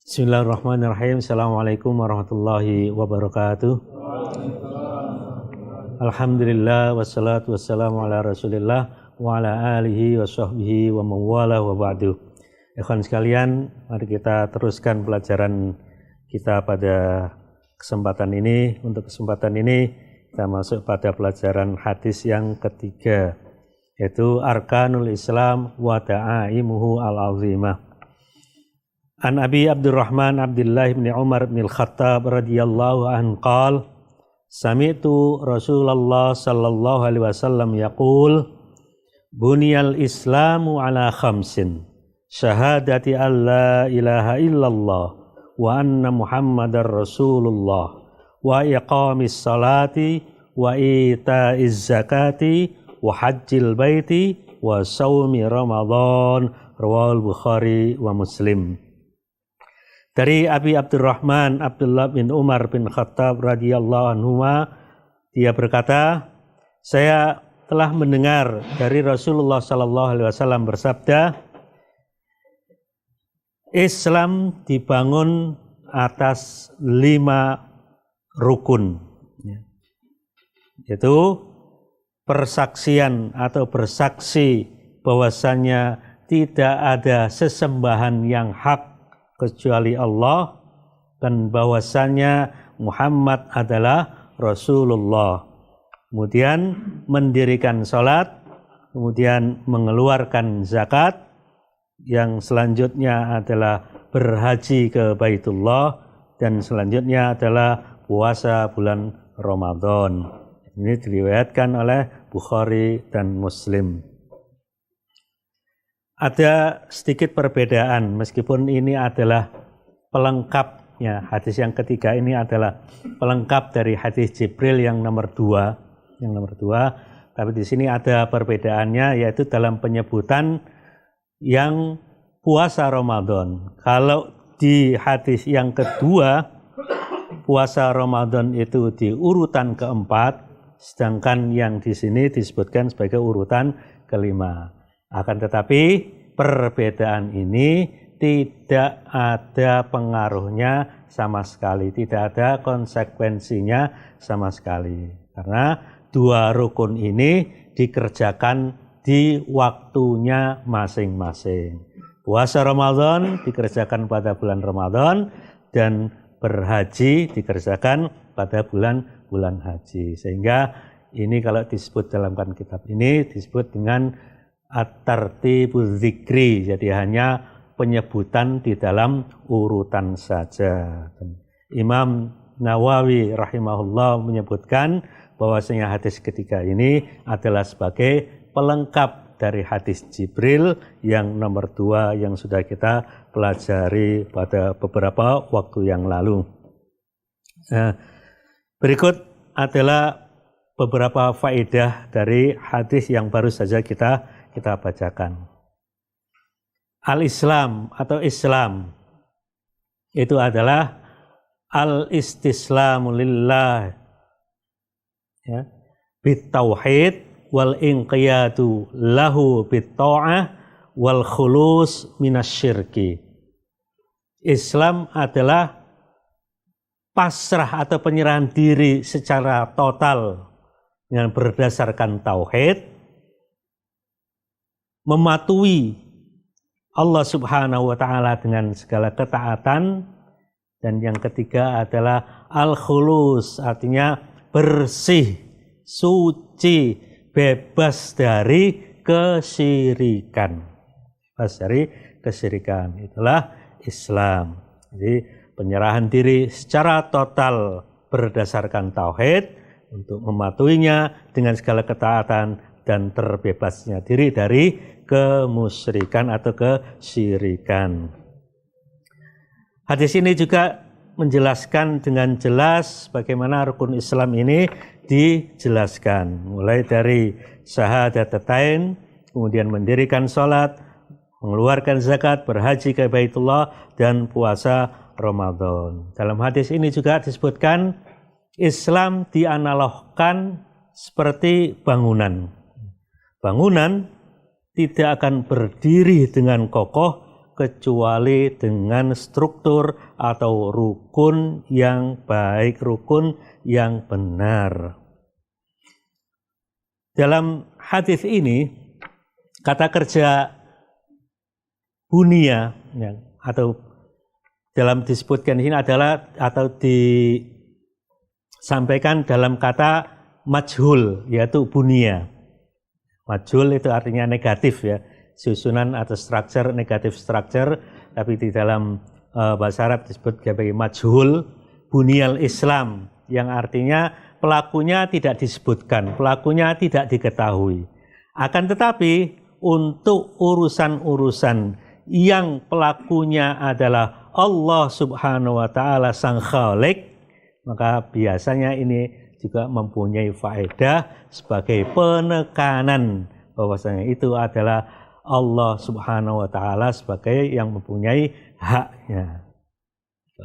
Bismillahirrahmanirrahim. Assalamualaikum warahmatullahi wabarakatuh. Alhamdulillah wassalatu wassalamu ala Rasulillah wa ala alihi wa sahbihi wa mawala wa ba'du. Ikhwan sekalian, mari kita teruskan pelajaran kita pada kesempatan ini. Untuk kesempatan ini kita masuk pada pelajaran hadis yang ketiga, yaitu Arkanul Islam wa Ta'aimuhu al-Azimah. An Abi Abdurrahman Abdullah bin Umar bin Al-Khattab radhiyallahu anhu qala sami'tu Rasulullah sallallahu alaihi wasallam yaqul buniyal islamu ala khamsin syahadati an la ilaha illallah wa anna muhammadar rasulullah wa iqamis salati wa ita'iz zakati wa hajjil baiti wa saumi ramadan rawahul Bukhari wa Muslim. Dari Abi Abdurrahman Abdullah bin Umar bin Khattab radhiyallahu anhu, dia berkata, saya telah mendengar dari Rasulullah sallallahu alaihi wasallam bersabda, Islam dibangun atas 5 rukun, yaitu persaksian atau bersaksi bahwasannya tidak ada sesembahan yang hak kecuali Allah, dan bahwasannya Muhammad adalah Rasulullah. Kemudian mendirikan sholat, kemudian mengeluarkan zakat, yang selanjutnya adalah berhaji ke Baitullah, dan selanjutnya adalah puasa bulan Ramadan. Ini diriwayatkan oleh Bukhari dan Muslim. Ada sedikit perbedaan, meskipun ini adalah pelengkapnya. Hadis yang ketiga ini adalah pelengkap dari hadis Jibril yang nomor 2. Tapi di sini ada perbedaannya, yaitu dalam penyebutan yang puasa Ramadan. Kalau di hadis yang kedua, puasa Ramadan itu di urutan keempat, sedangkan yang di sini disebutkan sebagai urutan kelima. Akan tetapi perbedaan ini tidak ada pengaruhnya sama sekali, tidak ada konsekuensinya sama sekali. Karena 2 rukun ini dikerjakan di waktunya masing-masing. Puasa Ramadan dikerjakan pada bulan Ramadan, dan berhaji dikerjakan pada bulan haji. Sehingga ini kalau disebut dalam kitab ini disebut dengan at-tartibuz zikri, jadi hanya penyebutan di dalam urutan saja. Imam Nawawi rahimahullah menyebutkan bahwasanya hadis ketiga ini adalah sebagai pelengkap dari hadis Jibril yang nomor 2 yang sudah kita pelajari pada beberapa waktu yang lalu. Berikut adalah beberapa faedah dari hadis yang baru saja kita bacakan. Al-Islam atau Islam itu adalah al-istislamu lillah, ya, bitauhid wal inqiyadu lahu bitta'ah wal khulus minasyirki. Islam adalah pasrah atau penyerahan diri secara total dengan berdasarkan tauhid, mematuhi Allah Subhanahu wa ta'ala dengan segala ketaatan, dan yang ketiga adalah al-khulus, artinya bersih, suci, bebas dari kesyirikan. Bebas dari kesyirikan, itulah Islam. Jadi penyerahan diri secara total berdasarkan tauhid untuk mematuhinya dengan segala ketaatan, dan terbebasnya diri dari kemusyrikan atau kesyirikan. Hadis ini juga menjelaskan dengan jelas bagaimana rukun Islam ini dijelaskan. Mulai dari syahadatain, kemudian mendirikan sholat, mengeluarkan zakat, berhaji ke Baitullah, dan puasa Ramadan. Dalam hadis ini juga disebutkan Islam dianalogkan seperti bangunan. Bangunan tidak akan berdiri dengan kokoh kecuali dengan struktur atau rukun yang baik, rukun yang benar. Dalam hadis ini, kata kerja bunia atau dalam disebutkan ini adalah atau disampaikan dalam kata majhul, yaitu bunia. Majhul itu artinya negatif ya, susunan atau structure, negatif structure, tapi di dalam bahasa Arab disebut sebagai majhul, bunyal Islam, yang artinya pelakunya tidak disebutkan, pelakunya tidak diketahui. Akan tetapi untuk urusan-urusan yang pelakunya adalah Allah Subhanahu wa Ta'ala Sang Khalik, maka biasanya ini juga mempunyai faedah sebagai penekanan bahwasanya itu adalah Allah Subhanahu wa Ta'ala sebagai yang mempunyai haknya.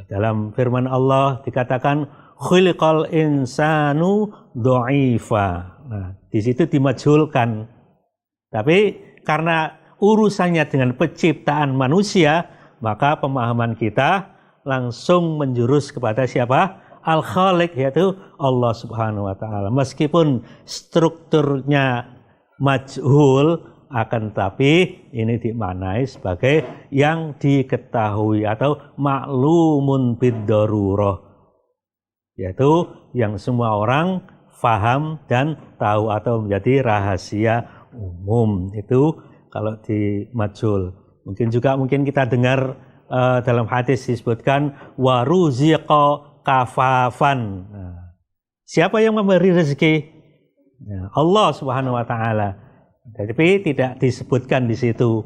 Dalam firman Allah dikatakan khuliqal insanu dha'ifa. Nah, di situ dimajhulkan. Tapi karena urusannya dengan penciptaan manusia, maka pemahaman kita langsung menjurus kepada siapa? Al-Khaliq, yaitu Allah Subhanahu wa Ta'ala. Meskipun strukturnya majhul, akan tapi ini dimaknai sebagai yang diketahui atau maklumun bid-darurah, yaitu yang semua orang faham dan tahu atau menjadi rahasia umum. Itu kalau di majhul. Mungkin kita dengar dalam hadis disebutkan waruziqa kafafan. Siapa yang memberi rezeki? Allah Subhanahu wa Ta'ala. Tapi tidak disebutkan di situ.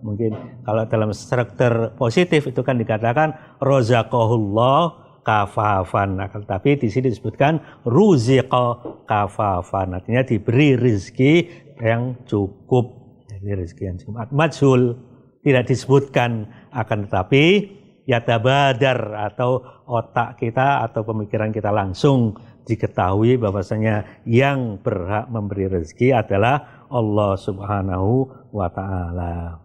Mungkin kalau dalam struktur positif itu kan dikatakan rozaqahullah kafafan. Tapi di sini disebutkan ruziqa kafafan. Artinya diberi rezeki yang cukup. Jadi rezeki yang cukup. Majhul tidak disebutkan, akan tetapi yatabadar atau otak kita atau pemikiran kita langsung diketahui bahwasanya yang berhak memberi rezeki adalah Allah Subhanahu wa Ta'ala.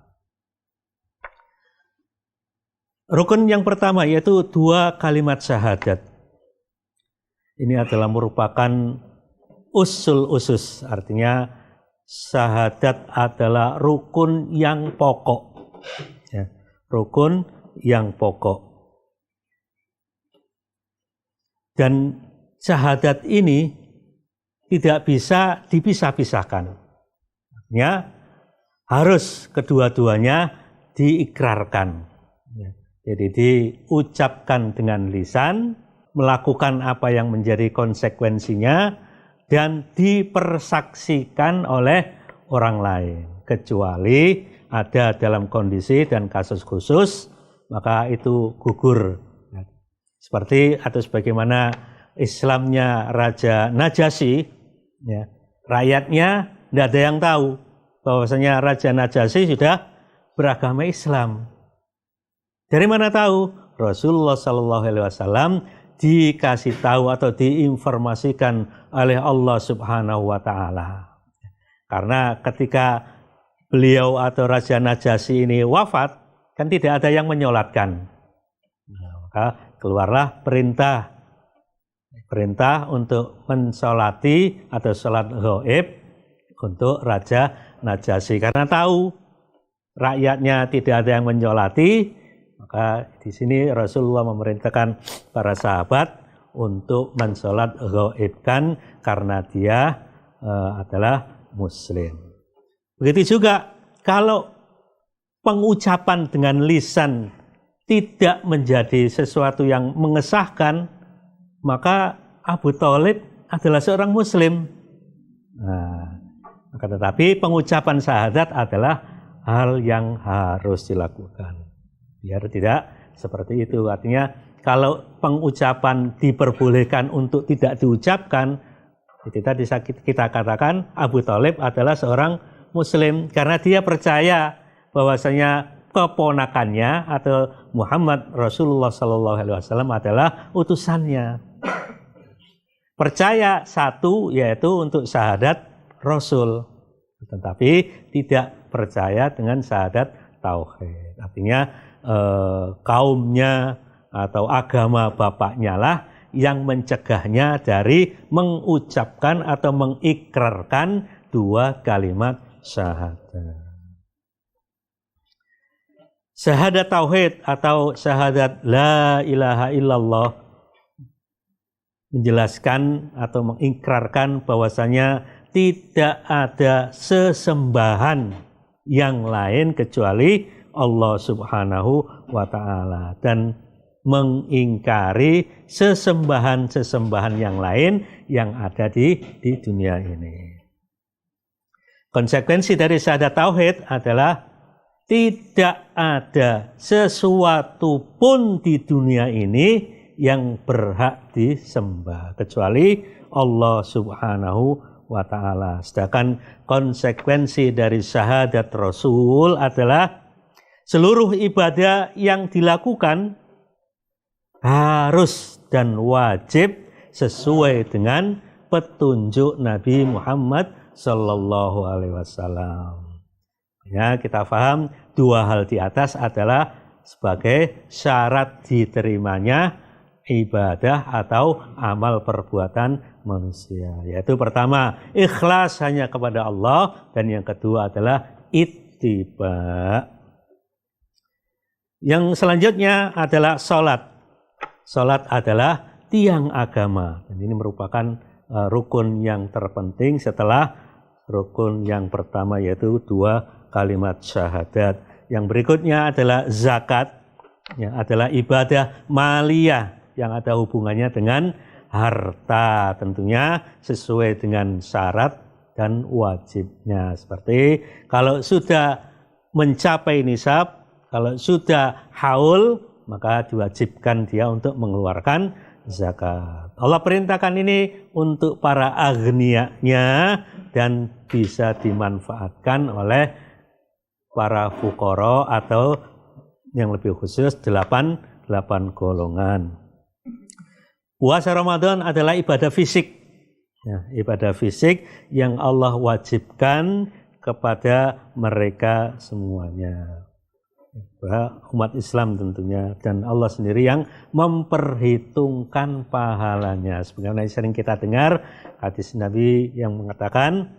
Rukun yang pertama yaitu 2 kalimat syahadat. Ini adalah merupakan usul-usus, artinya syahadat adalah rukun yang pokok. Ya, rukun yang pokok. Dan syahadat ini tidak bisa dipisah-pisahkan. Artinya harus kedua-duanya diikrarkan. Jadi diucapkan dengan lisan, melakukan apa yang menjadi konsekuensinya, dan dipersaksikan oleh orang lain. Kecuali ada dalam kondisi dan kasus khusus, maka itu gugur. Seperti atau sebagaimana Islamnya Raja Najasyi, ya, rakyatnya tidak ada yang tahu bahwasanya Raja Najasyi sudah beragama Islam. Dari mana tahu? Rasulullah SAW dikasih tahu atau diinformasikan oleh Allah Subhanahu wa Ta'ala. Karena ketika beliau atau Raja Najasyi ini wafat, kan tidak ada yang menyolatkan. Maka keluarlah perintah untuk mensolati atau sholat ghaib untuk Raja Najasyi. Karena tahu rakyatnya tidak ada yang menyolati, maka di sini Rasulullah memerintahkan para sahabat untuk mensolat ghaibkan karena dia adalah Muslim. Begitu juga kalau pengucapan dengan lisan tidak menjadi sesuatu yang mengesahkan, maka Abu Thalib adalah seorang Muslim. Nah, tetapi pengucapan syahadat adalah hal yang harus dilakukan. Biar tidak seperti itu. Artinya kalau pengucapan diperbolehkan untuk tidak diucapkan, itu tadi kita katakan Abu Thalib adalah seorang Muslim karena dia percaya bahwasanya keponakannya atau Muhammad Rasulullah SAW adalah utusannya. Percaya satu yaitu untuk syahadat Rasul, tetapi tidak percaya dengan syahadat tauhid. Artinya kaumnya atau agama bapaknya lah yang mencegahnya dari mengucapkan atau mengikrarkan dua kalimat syahadat. Syahadat tauhid atau syahadat la ilaha illallah menjelaskan atau mengikrarkan bahwasanya tidak ada sesembahan yang lain kecuali Allah Subhanahu wa Ta'ala, dan mengingkari sesembahan-sesembahan yang lain yang ada di dunia ini. Konsekuensi dari syahadat tauhid adalah tidak ada sesuatu pun di dunia ini yang berhak disembah kecuali Allah Subhanahu wa Ta'ala. Sedangkan konsekuensi dari syahadat Rasul adalah seluruh ibadah yang dilakukan harus dan wajib sesuai dengan petunjuk Nabi Muhammad Sallallahu Alaihi Wasallam. Ya, kita paham dua hal di atas adalah sebagai syarat diterimanya ibadah atau amal perbuatan manusia. Yaitu pertama, ikhlas hanya kepada Allah, dan yang kedua adalah ittiba. Yang selanjutnya adalah sholat. Sholat adalah tiang agama, dan ini merupakan rukun yang terpenting setelah rukun yang pertama, yaitu dua kalimat syahadat. Yang berikutnya adalah zakat, yang adalah ibadah maliyah yang ada hubungannya dengan harta, tentunya sesuai dengan syarat dan wajibnya. Seperti kalau sudah mencapai nisab, kalau sudah haul, maka diwajibkan dia untuk mengeluarkan zakat. Allah perintahkan ini untuk para aghniyanya dan bisa dimanfaatkan oleh para fuqara atau yang lebih khusus 8 golongan. Puasa Ramadan adalah ibadah fisik. Ya, ibadah fisik yang Allah wajibkan kepada mereka semuanya. Umat Islam tentunya, dan Allah sendiri yang memperhitungkan pahalanya. Sebagaimana sering kita dengar hadis Nabi yang mengatakan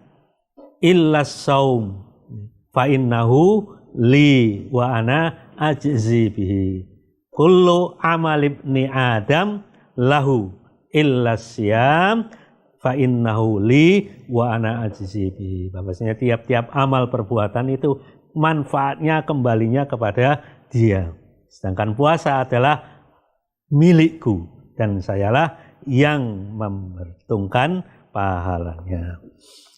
illas saum fa innahu li wa ana ajzi bihi kullu amal ibni adam lahu illas siyam fa innahu li wa ana ajzi bihi. Bahwasanya tiap-tiap amal perbuatan itu manfaatnya kembalinya kepada dia. Sedangkan puasa adalah milikku dan sayalah yang memperhitungkan pahalanya.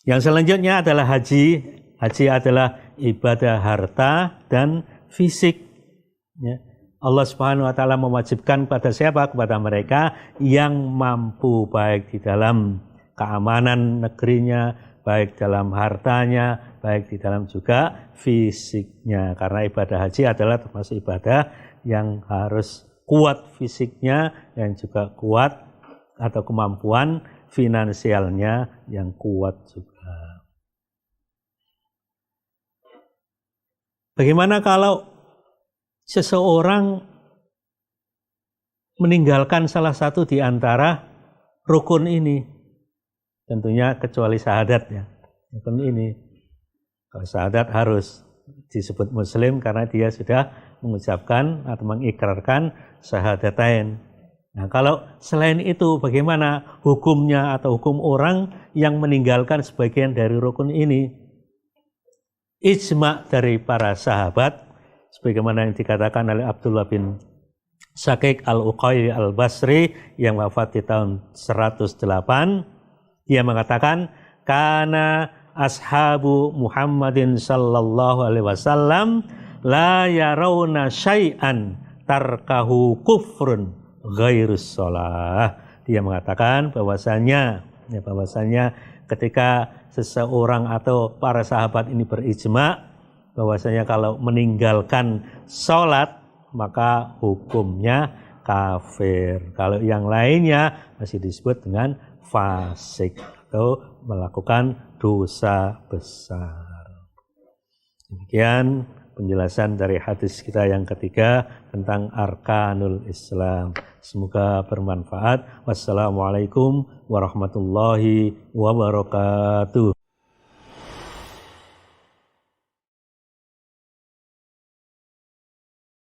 Yang selanjutnya adalah haji. Haji adalah ibadah harta dan fisik. Ya. Allah Subhanahu wa Ta'ala mewajibkan pada siapa? Kepada mereka yang mampu, baik di dalam keamanan negerinya, baik dalam hartanya, baik di dalam juga fisiknya. Karena ibadah haji adalah termasuk ibadah yang harus kuat fisiknya dan juga kuat atau kemampuan finansialnya yang kuat juga. Bagaimana kalau seseorang meninggalkan salah satu di antara rukun ini? Tentunya kecuali syahadat ya. Rukun ini. Kalau syahadat harus disebut muslim karena dia sudah mengucapkan atau mengikrarkan syahadatain. Nah, kalau selain itu bagaimana hukumnya atau hukum orang yang meninggalkan sebagian dari rukun ini? Ijma' dari para sahabat sebagaimana yang dikatakan oleh Abdullah bin Shaqiq al-Uqayli al-Basri yang wafat di tahun 108. Dia mengatakan, kana ashabu Muhammadin sallallahu alaihi wasallam la yarawna syai'an tarkahu kufrun ghairus shalah. Dia mengatakan bahwasanya ketika seseorang atau para sahabat ini berijma bahwasanya kalau meninggalkan sholat maka hukumnya kafir. Kalau yang lainnya masih disebut dengan fasik atau melakukan dosa besar. Demikian penjelasan dari hadis kita yang ketiga tentang Arkanul Islam. Semoga bermanfaat. Wassalamualaikum warahmatullahi wabarakatuh.